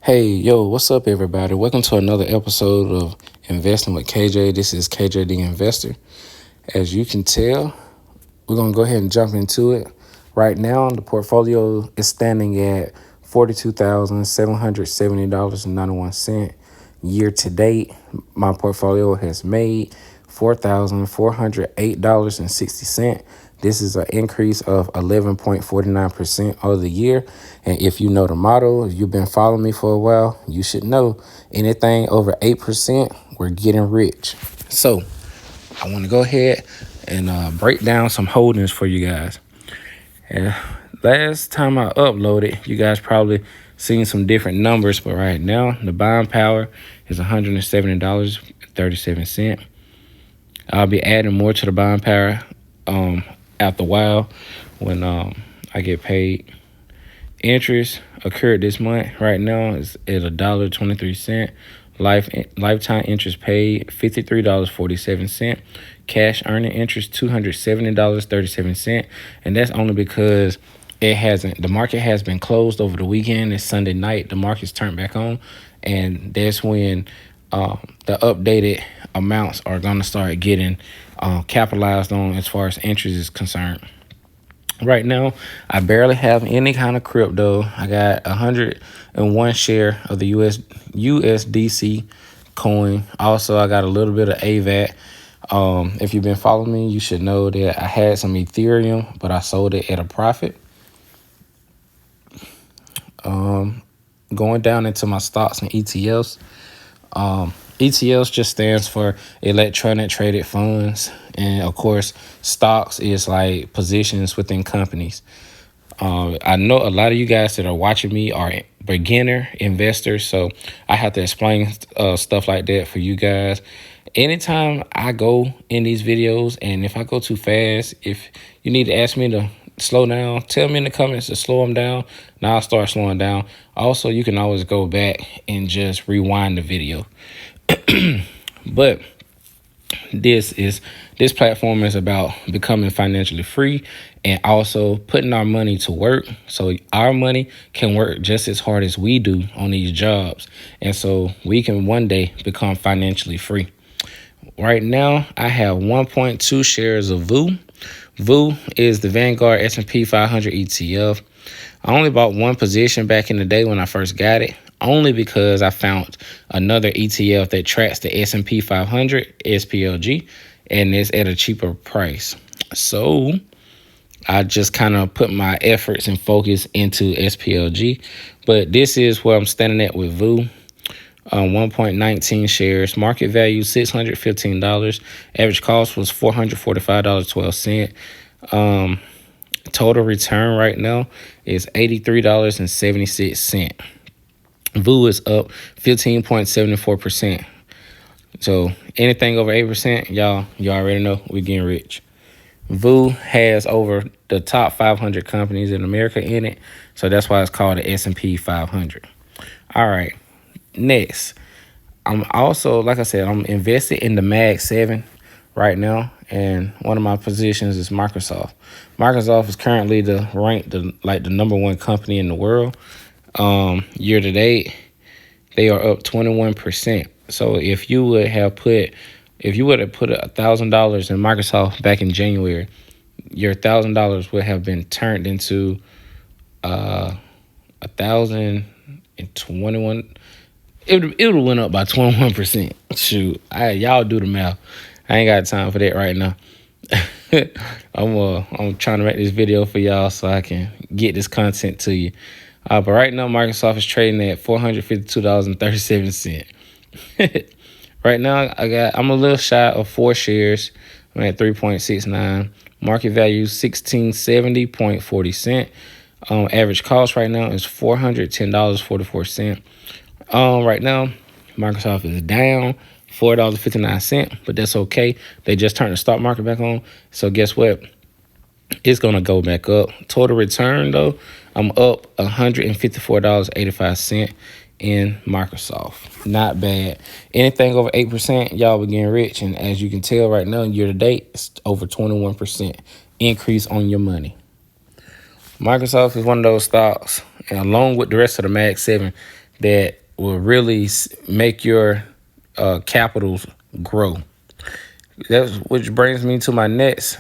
Hey, yo, what's up, everybody? Welcome to another episode of Investing with KJ. This is KJ the Investor. As you can tell, we're going to go ahead and jump into it. Right now, the portfolio is standing at $42,770.91. Year to date, my portfolio has made $4,408.60. This is an increase of 11.49% of the year. And if you know the model, if you've been following me for a while, you should know anything over 8%, we're getting rich. So I want to go ahead and break down some holdings for you guys. And last time I uploaded, you guys probably seen some different numbers, but right now the buying power is $170.37. I'll be adding more to the buying power after a while when I get paid. Interest occurred this month. Right now is at $1.23. Lifetime interest paid $53.47. Cash earning interest $270.37, and that's only because the market has been closed over the weekend. It's Sunday night. The market's turned back on, and that's when the updated amounts are going to start getting capitalized on as far as interest is concerned. Right now, I barely have any kind of crypto. I got 101 share of the USDC coin. Also, I got a little bit of AVAT. If you've been following me, you should know that I had some Ethereum, but I sold it at a profit. Going down into my stocks and ETFs. ETFs just stands for electronic traded funds. And of course, stocks is like positions within companies. I know a lot of you guys that are watching me are beginner investors, so I have to explain stuff like that for you guys. Anytime I go in these videos, and if I go too fast, if you need to ask me to slow down, tell me in the comments to slow them down. Now I'll start slowing down. Also, you can always go back and just rewind the video. But this platform is about becoming financially free and also putting our money to work so our money can work just as hard as we do on these jobs, and so we can one day become financially free. Right now, I have 1.2 shares of VU. VU is the Vanguard S&P 500 ETF. I only bought one position back in the day when I first got it, only because I found another ETF that tracks the S&P 500, SPLG, and it's at a cheaper price. So I just kind of put my efforts and focus into SPLG. But this is where I'm standing at with VU. 1.19 shares, market value $615, average cost was $445.12. Total return right now is $83.76. VU is up 15.74%. So anything over 8%, y'all already know we're getting rich. VU has over the top 500 companies in America in it, so that's why it's called the S&P 500. All right. Next, I'm also, like I said, I'm invested in the Mag 7 right now, and one of my positions is Microsoft. Microsoft is currently the number one company in the world. Year to date, they are up 21%. So if you would have put $1,000 in Microsoft back in January, your $1,000 would have been turned into $1,021. It would have went up by 21%. Shoot, y'all do the math. I ain't got time for that right now. I'm trying to make this video for y'all so I can get this content to you. But right now, Microsoft is trading at $452.37. Right now, I'm a little shy of 4 shares. I'm at 3.69. Market value $1670.40. Average cost right now is $410.44. Right now, Microsoft is down $4.59, but that's okay. They just turned the stock market back on. So guess what? It's going to go back up. Total return, though, I'm up $154.85 in Microsoft. Not bad. Anything over 8%, y'all be getting rich. And as you can tell right now, year to date, it's over 21% increase on your money. Microsoft is one of those stocks, and along with the rest of the Mag 7, that will really make your capitals grow. That's which brings me to my next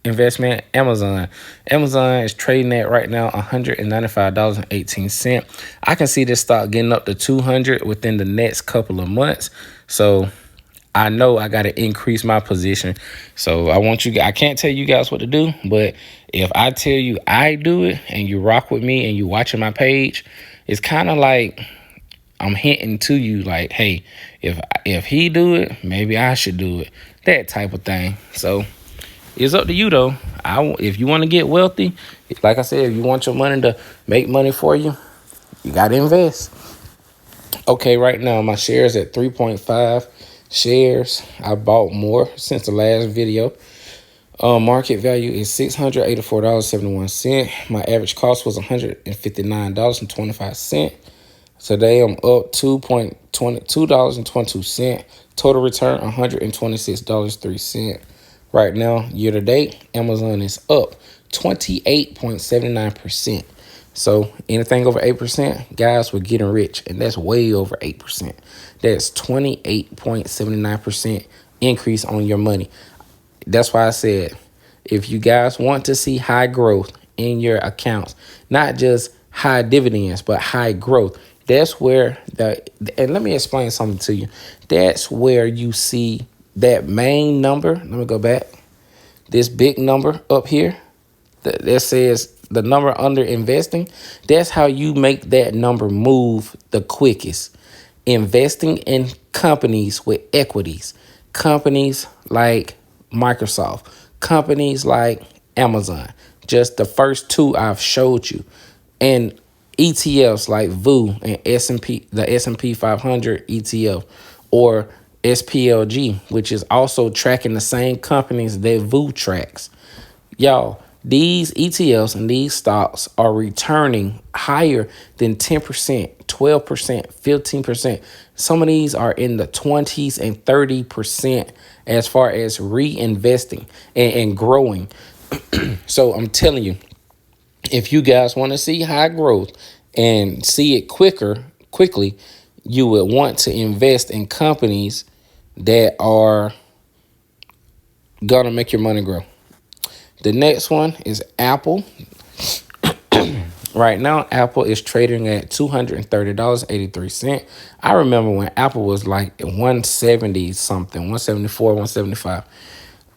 investment, Amazon. Amazon is trading at right now $195.18. I can see this stock getting up to 200 within the next couple of months. So I know I got to increase my position. So I can't tell you guys what to do, but if I tell you I do it and you rock with me and you watching my page, it's kind of like I'm hinting to you like, hey, if he do it, maybe I should do it. That type of thing. So it's up to you though. If you want to get wealthy, like I said, if you want your money to make money for you, you got to invest. Okay, right now my shares at 3.5 shares. I bought more since the last video. Market value is $684.71. My average cost was $159.25. Today I'm up $2.22. Total return $126.03. Right now, year to date, Amazon is up 28.79%. So anything over 8%, guys, we're getting rich, and that's way over 8%. That's 28.79% increase on your money. That's why I said, if you guys want to see high growth in your accounts, not just high dividends, but high growth, that's where and let me explain something to you. That's where you see that main number. Let me go back. This big number up here that says the number under investing. That's how you make that number move the quickest. Investing in companies with equities, companies like Microsoft, companies like Amazon. Just the first two I've showed you. And ETFs like VU and S&P, the S&P 500 ETF, or SPLG, which is also tracking the same companies that VU tracks. Y'all, these ETFs and these stocks are returning higher than 10%, 12%, 15%. Some of these are in the 20s and 30% as far as reinvesting and growing. So I'm telling you, if you guys want to see high growth and see it quickly, you would want to invest in companies that are going to make your money grow. The next one is Apple. Right now, Apple is trading at $230.83. I remember when Apple was like 170 something, 174, 175.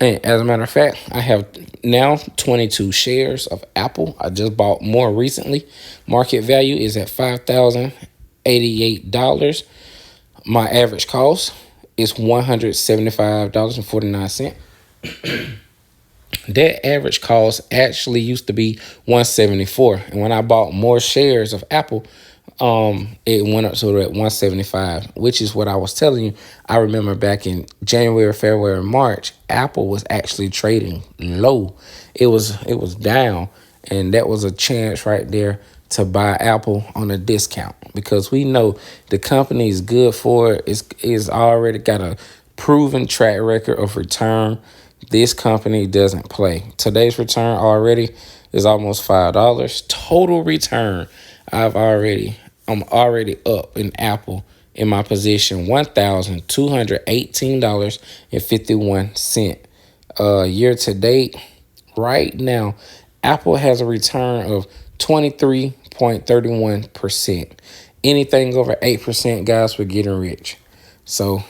And as a matter of fact, I have now 22 shares of Apple. I just bought more recently. Market value is at $5,088. My average cost is $175.49. That average cost actually used to be $174, and when I bought more shares of Apple, it went up to at $175, which is what I was telling you. I remember back in January, February, March, Apple was actually trading low. It was down, and that was a chance right there to buy Apple on a discount, because we know the company is good for it. It's already got a proven track record of return. This company doesn't play. Today's return already is almost $5. Total return, I'm already up in Apple in my position, $1,218.51. Year to date, right now, Apple has a return of 23.31%. Anything over 8%, guys, we're getting rich. So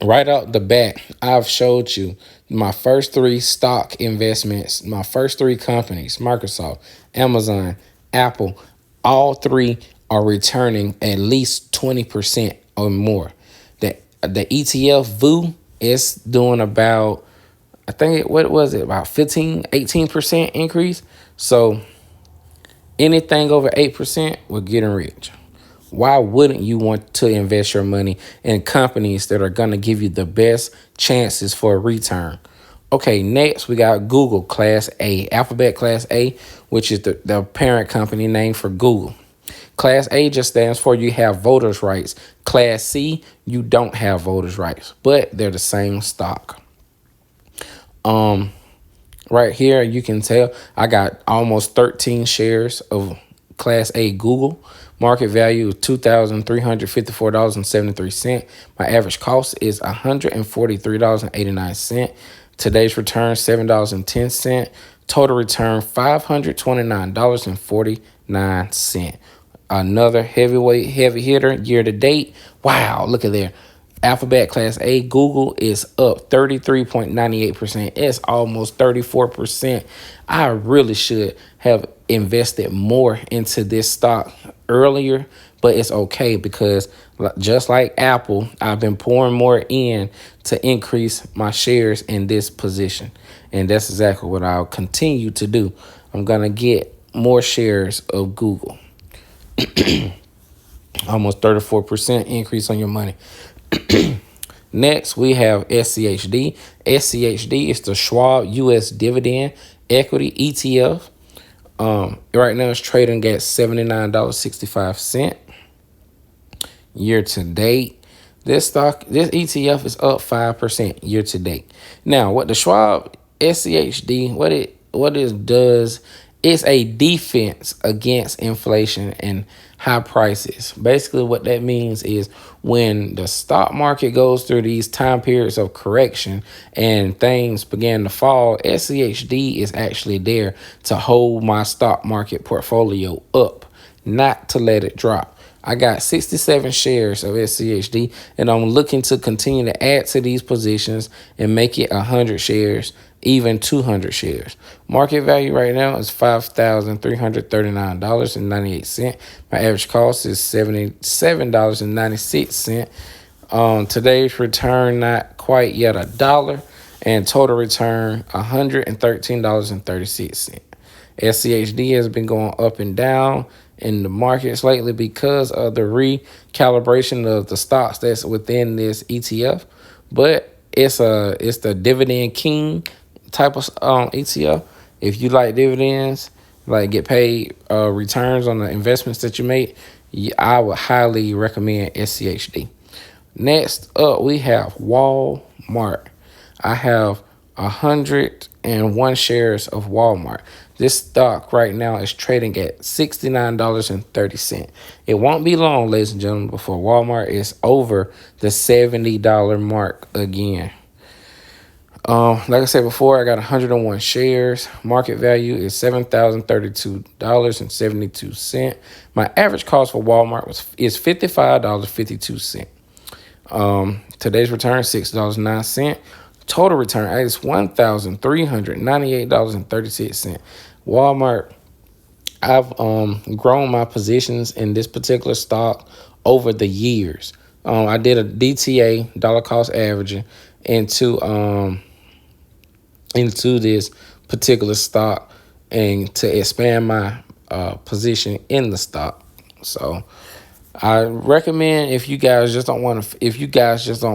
right out the bat, I've showed you my first three stock investments, my first three companies, Microsoft, Amazon, Apple. All three are returning at least 20% or more. The ETF VU is doing about, I think, what was it, about 18% increase. So anything over 8%, we're getting rich. Why wouldn't you want to invest your money in companies that are going to give you the best chances for a return? Okay, next we got Google Class A, Alphabet Class A, which is the parent company name for Google. Class A just stands for you have voters' rights. Class C, you don't have voters' rights, but they're the same stock. Right here, you can tell I got almost 13 shares of Class A Google. Market value is $2,354.73. My average cost is $143.89. Today's return $7.10. Total return $529.49. Another heavy hitter year to date. Wow, look at there. Alphabet Class A, Google is up 33.98%. It's almost 34%. I really should have invested more into this stock earlier, but it's okay because just like Apple, I've been pouring more in to increase my shares in this position. And that's exactly what I'll continue to do. I'm going to get more shares of Google. Almost 34% increase on your money. Next, we have SCHD. SCHD is the Schwab U.S. Dividend Equity ETF. Right now, it's trading at $79.65. Year to date, this ETF is up 5% year to date. Now, what the Schwab SCHD, what it does, it's a defense against inflation and high prices. Basically, what that means is when the stock market goes through these time periods of correction and things begin to fall, SCHD is actually there to hold my stock market portfolio up, not to let it drop. I got 67 shares of SCHD, and I'm looking to continue to add to these positions and make it 100 shares, even 200 shares. Market value right now is $5,339.98. My average cost is $77.96. Today's return, not quite yet $1, and total return $113.36. SCHD has been going up and down in the markets lately because of the recalibration of the stocks that's within this ETF, but it's the Dividend King type of ETF. If you like dividends, like get paid returns on the investments that you make, I would highly recommend SCHD. Next up, we have Walmart. I have 101 shares of Walmart. This stock right now is trading at $69.30. It won't be long, ladies and gentlemen, before Walmart is over the $70 mark again. Like I said before, I got 101 shares. Market value is $7,032.72. My average cost for Walmart is $55.52. Today's return $6.09. Total return is $1,398.36. Walmart, I've grown my positions in this particular stock over the years. I did a DTA, dollar cost averaging, into this particular stock and to expand my position in the stock. So I recommend if you guys just don't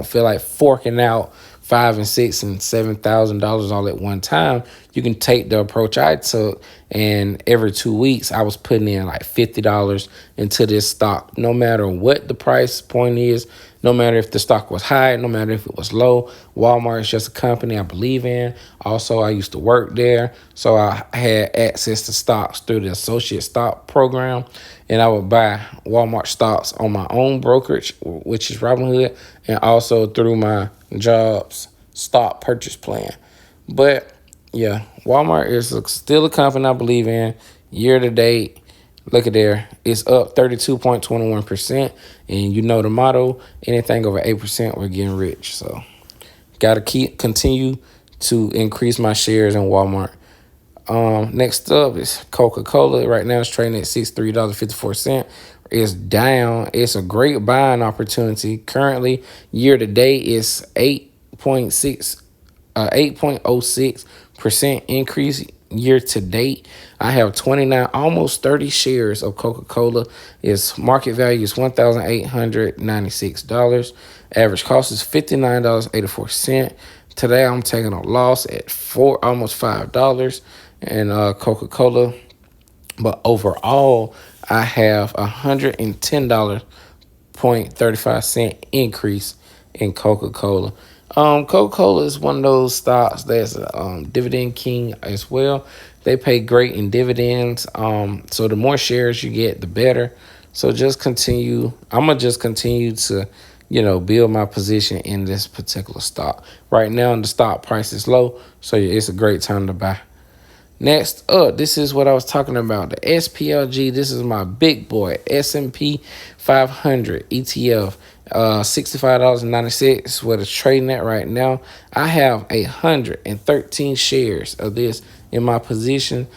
feel like forking out $5,000 and $6,000 and $7,000 all at one time, you can take the approach I took, and every 2 weeks I was putting in like $50 into this stock, no matter what the price point is, no matter if the stock was high, no matter if it was low. Walmart is just a company I believe in. Also, I used to work there, so I had access to stocks through the associate stock program, and I would buy Walmart stocks on my own brokerage, which is Robinhood, and also through my job's stock purchase plan. But yeah, Walmart is still a company I believe in. Year to date, look at there, it's up 32.21%. And you know the motto, anything over 8%, we're getting rich. So got to continue to increase my shares in Walmart. Next up is Coca-Cola. Right now it's trading at $63.54. It's down. It's a great buying opportunity. Currently, year to date is 8.06% increase year to date. I have 29, almost 30 shares of Coca-Cola. Its market value is $1,896. Average cost is $59.84. Today I'm taking a loss at almost $5 in Coca-Cola. But overall, I have $110.35 increase in Coca-Cola. Coca-Cola is one of those stocks that's dividend king as well. They pay great in dividends. So the more shares you get, the better. So just continue. I'm gonna just continue to, build my position in this particular stock. Right now, the stock price is low, so it's a great time to buy. Next up, this is what I was talking about, the SPLG. This is my big boy, S&P 500 ETF, $65.96, what it's trading at right now. I have 113 shares of this in my position.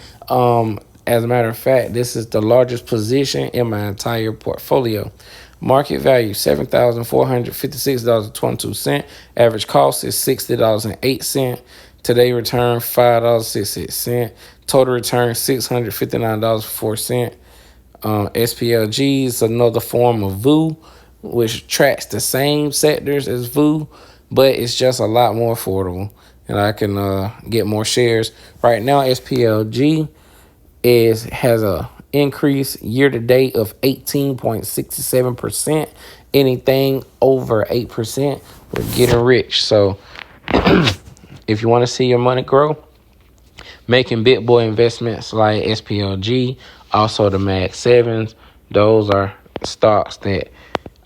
As a matter of fact, this is the largest position in my entire portfolio. Market value $7,456.22. Average cost is $60.08. Today return $5.66. Total return $659.04. SPLG is another form of VOO, which tracks the same sectors as VOO, but it's just a lot more affordable, and I can get more shares. Right now, SPLG has a increase year to date of 18.67%. Anything over 8%, we're getting rich. So if you want to see your money grow, making big boy investments like SPLG, also the Mag 7s, those are stocks that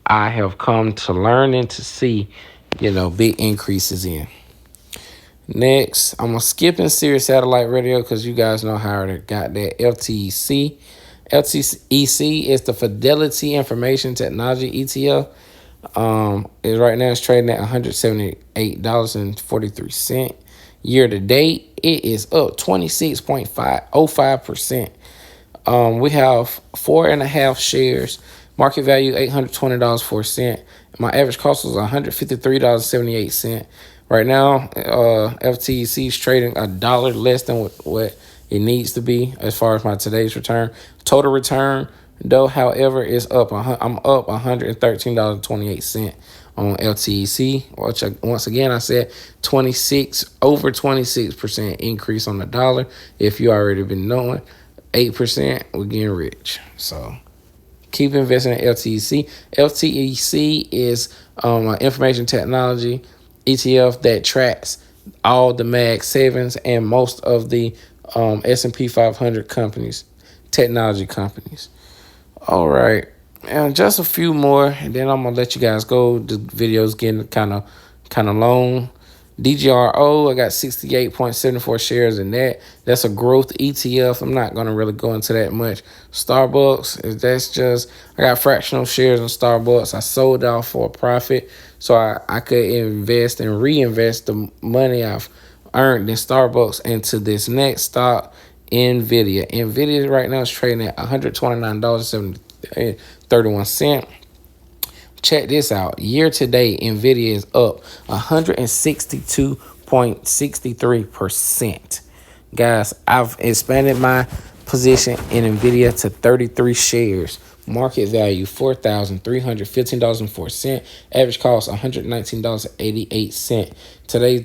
I have come to learn and to see, big increases in. Next, I'm going to skip in Sirius Satellite Radio because you guys know how I got that. LTEC. LTEC is the Fidelity Information Technology ETF. Right now it's trading at $178.43. Year to date, it is up 26.05%. We have 4.5 shares. Market value $820.04. My average cost was $153.78. Right now, FTEC is trading a dollar less than what it needs to be as far as my today's return. Total return, though, however, is up. I'm up $113.28 on LTEC. Which once again, I said over 26% increase on the dollar. If you already been knowing, 8%, we're getting rich. So keep investing in LTEC. LTEC is an information technology ETF that tracks all the Mag 7s and most of the S&P 500 companies, technology companies. All right, and just a few more, and then I'm gonna let you guys go. The video's getting kind of long. DGRO, I got 68.74 shares in that. That's a growth ETF. I'm not going to really go into that much. Starbucks, I got fractional shares in Starbucks. I sold out for a profit so I could invest and reinvest the money I've earned in Starbucks into this next stock, NVIDIA. NVIDIA right now is trading at $129.31. Check this out. Year to date, NVIDIA is up 162.63%. Guys, I've expanded my position in NVIDIA to 33 shares. Market value $4,315.04. Average cost $119.88. Today's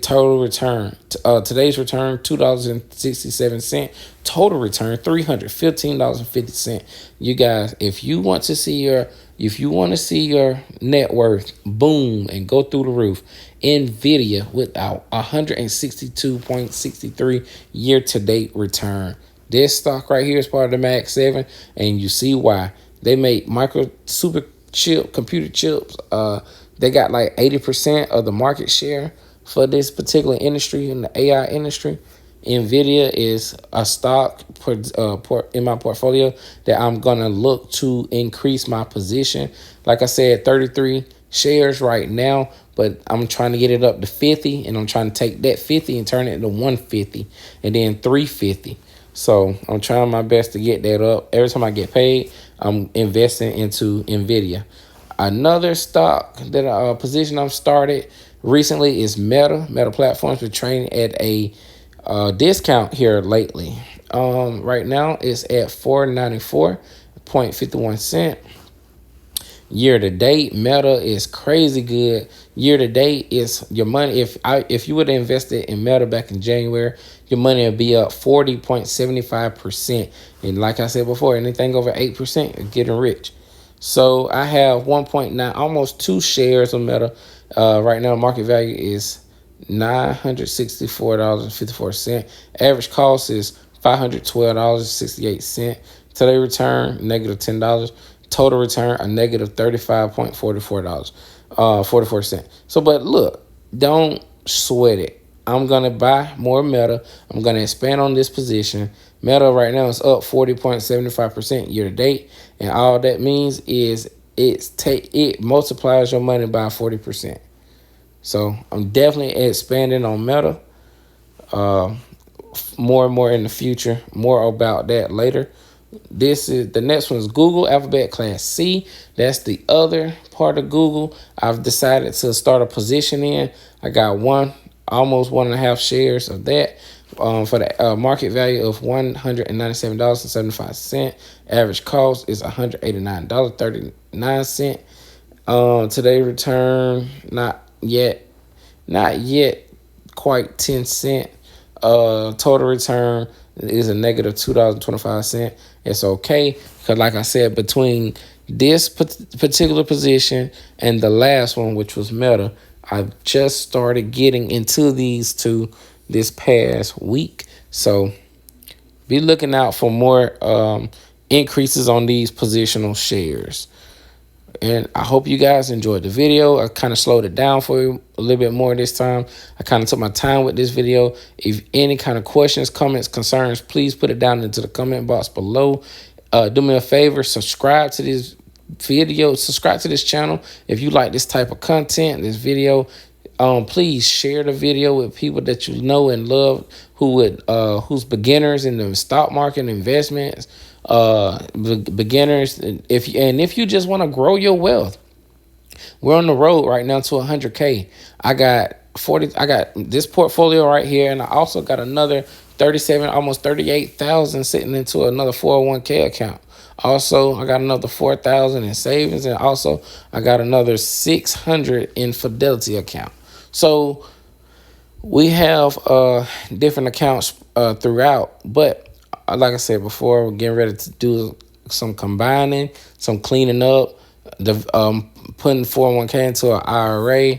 return $2.67. Total return $315.50. You guys, if you want to see your net worth boom and go through the roof, NVIDIA without 162.63 year-to-date return. This stock right here is part of the Mag 7, and you see why. They make super chip computer chips. They got like 80% of the market share for this particular industry, in the AI industry. NVIDIA is a stock in my portfolio that I'm going to look to increase my position. Like I said, 33 shares right now, but I'm trying to get it up to 50, and I'm trying to take that 50 and turn it into 150 and then 350. So I'm trying my best to get that up. Every time I get paid, I'm investing into NVIDIA. Another stock that position I've started recently is Meta. Meta Platforms been trading at a discount here lately. Right now it's at 4.9451 cents. Year to date, Meta is crazy good. Year to date is your money. If you would have invested in Meta back in January, your money would be up 40.75%. And like I said before, anything over 8% is getting rich. So I have 1.9, almost 2 shares of Meta. Right now, market value is $964.54. Average cost is $512.68. Today return, negative $10. Total return a negative $35.44, 44 cents. So, but look, don't sweat it. I'm gonna buy more Meta. I'm gonna expand on this position. Meta right now is up 40.75% year to date, and all that means is it multiplies your money by 40%. So I'm definitely expanding on Meta. More and more in the future. More about that later. This is the next one is Google Alphabet Class C. That's the other part of Google. I've decided to start a position in. I got almost 1.5 shares of that for the market value of $197.75. Average cost is $189.39. Today return not yet quite 10 cent. Total return is a negative $2.25. It's okay because, like I said, between this particular position and the last one, which was Meta, I've just started getting into these two this past week. So be looking out for more increases on these positional shares. And I hope you guys enjoyed the video. I kind of slowed it down for you a little bit more this time. I kind of took my time with this video. If any kind of questions, comments, concerns, please put it down into the comment box below. Do me a favor, subscribe to this video, subscribe to this channel. If you like this type of content, this video, please share the video with people that you know and love who's beginners in the stock market investments. Beginners, if you just want to grow your wealth, we're on the road right now to 100K. I got this portfolio right here, and I also got another 37, almost 38,000 sitting into another 401k account. Also, I got another 4,000 in savings, and also I got another 600 in Fidelity account. So we have different accounts throughout, but like I said before, we're getting ready to do some combining, some cleaning up, putting 401k into an IRA.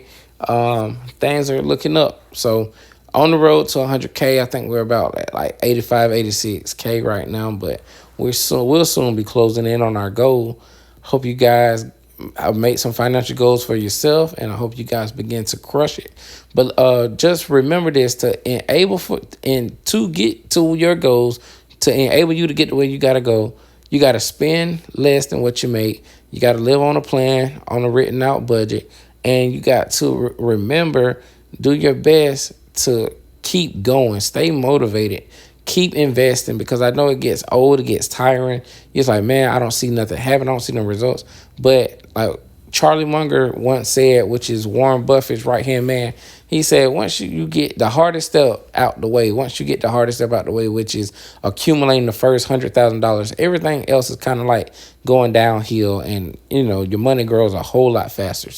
Things are looking up. So on the road to 100K, I think we're about at like 85, 86K right now, but we'll soon be closing in on our goal. Hope you guys make some financial goals for yourself, and I hope you guys begin to crush it. But just remember this: to get to your goals, to enable you to get to where you gotta go, you gotta spend less than what you make. You gotta live on a plan, on a written out budget, and you got to remember, do your best to keep going, stay motivated, keep investing, because I know it gets old, it gets tiring. It's like, man, I don't see nothing happen, I don't see no results. But like Charlie Munger once said, which is Warren Buffett's right-hand man, he said, once you get the hardest step out the way, which is accumulating the first $100,000, everything else is kind of like going downhill, and, your money grows a whole lot faster.